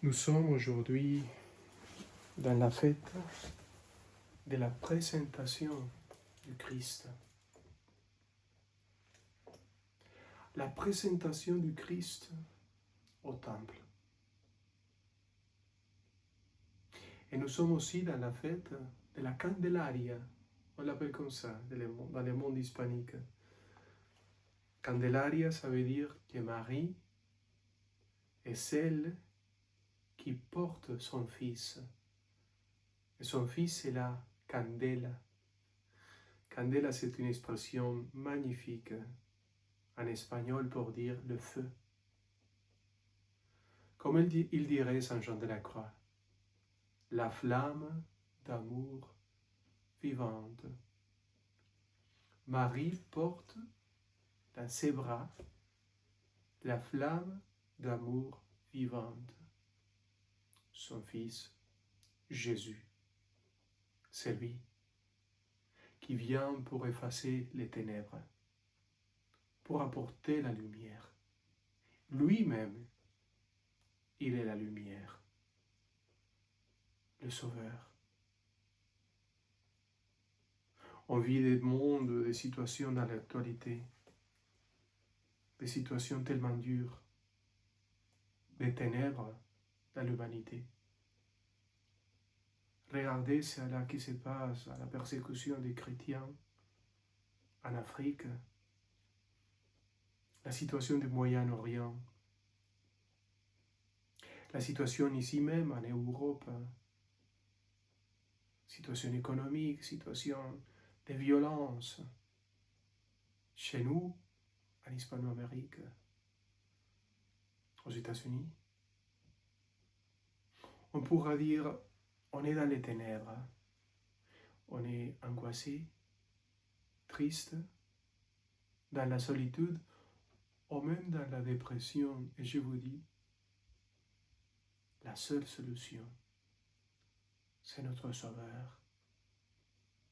Nous sommes aujourd'hui dans la fête de la présentation du Christ. La présentation du Christ au temple. Et nous sommes aussi dans la fête de la Candelaria, on l'appelle comme ça dans le monde hispanique. Candelaria, ça veut dire que Marie est celle qui porte son fils. Et son fils, c'est la candela. Candela, c'est une expression magnifique en espagnol pour dire le feu. Comme il dirait Saint Jean de la Croix, la flamme d'amour vivante. Marie porte dans ses bras la flamme d'amour vivante. Son fils, Jésus, c'est lui qui vient pour effacer les ténèbres, pour apporter la lumière. Lui-même, il est la lumière, le Sauveur. On vit des mondes, des situations dans l'actualité, des situations tellement dures, des ténèbres dans l'humanité. Regardez ce qui se passe à la persécution des chrétiens en Afrique, la situation du Moyen-Orient, la situation ici même en Europe, situation économique, situation de violence, chez nous, en Hispano-Amérique, aux États-Unis. On pourra dire, on est dans les ténèbres, on est angoissé, triste, dans la solitude, ou même dans la dépression. Et je vous dis, la seule solution, c'est notre Sauveur.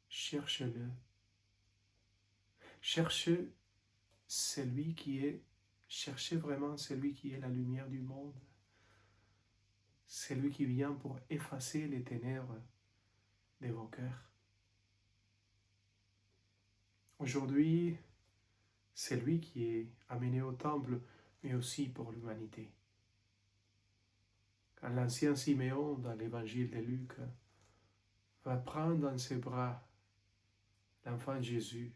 Cherchez-le. Cherchez cherchez vraiment celui qui est la lumière du monde. Celui qui vient pour effacer les ténèbres de vos cœurs. Aujourd'hui, c'est lui qui est amené au temple, mais aussi pour l'humanité. Quand l'ancien Siméon, dans l'évangile de Luc, va prendre dans ses bras l'enfant Jésus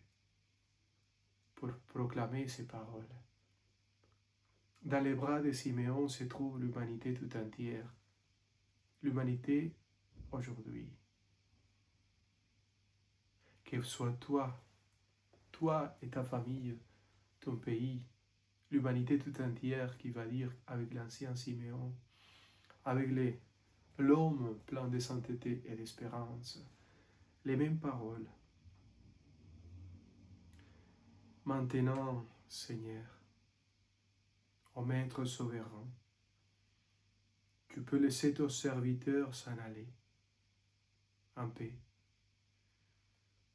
pour proclamer ses paroles. Dans les bras de Siméon se trouve l'humanité tout entière. L'humanité aujourd'hui. Que soit toi et ta famille, ton pays, l'humanité tout entière qui va dire avec l'ancien Siméon, avec l'homme plein de sainteté et d'espérance, les mêmes paroles. Maintenant, Seigneur, ô Maître souverain, tu peux laisser ton serviteur s'en aller en paix,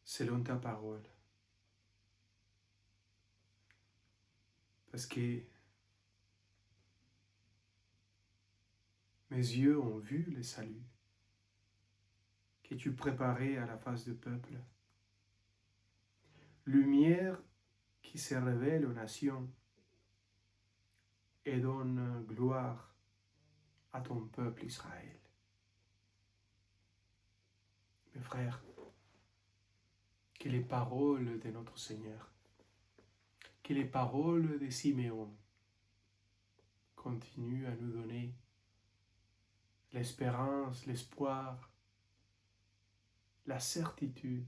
selon ta parole. Parce que mes yeux ont vu le salut que tu préparais à la face du peuple. Lumière qui se révèle aux nations et donne gloire à ton peuple Israël. Mes frères, que les paroles de notre Seigneur, que les paroles de Siméon continuent à nous donner l'espérance, l'espoir, la certitude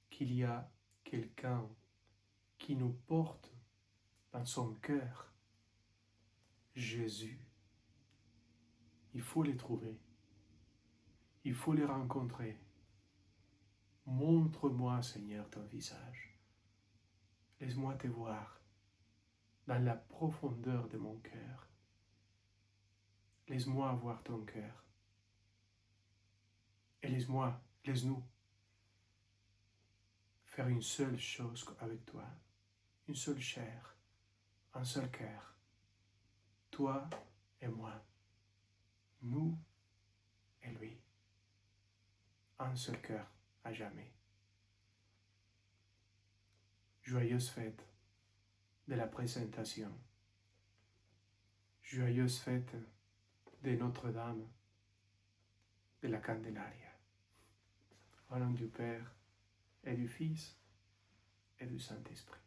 qu'il y a quelqu'un qui nous porte dans son cœur, Jésus. Il faut les trouver, il faut les rencontrer. Montre-moi, Seigneur, ton visage. Laisse-moi te voir dans la profondeur de mon cœur. Laisse-moi voir ton cœur. Et laisse-nous faire une seule chose avec toi, une seule chair, un seul cœur. toi et moi, nous et lui, un seul cœur à jamais. Joyeuse fête de la présentation, joyeuse fête de Notre-Dame de la Candelaria. Au nom du Père et du Fils et du Saint-Esprit.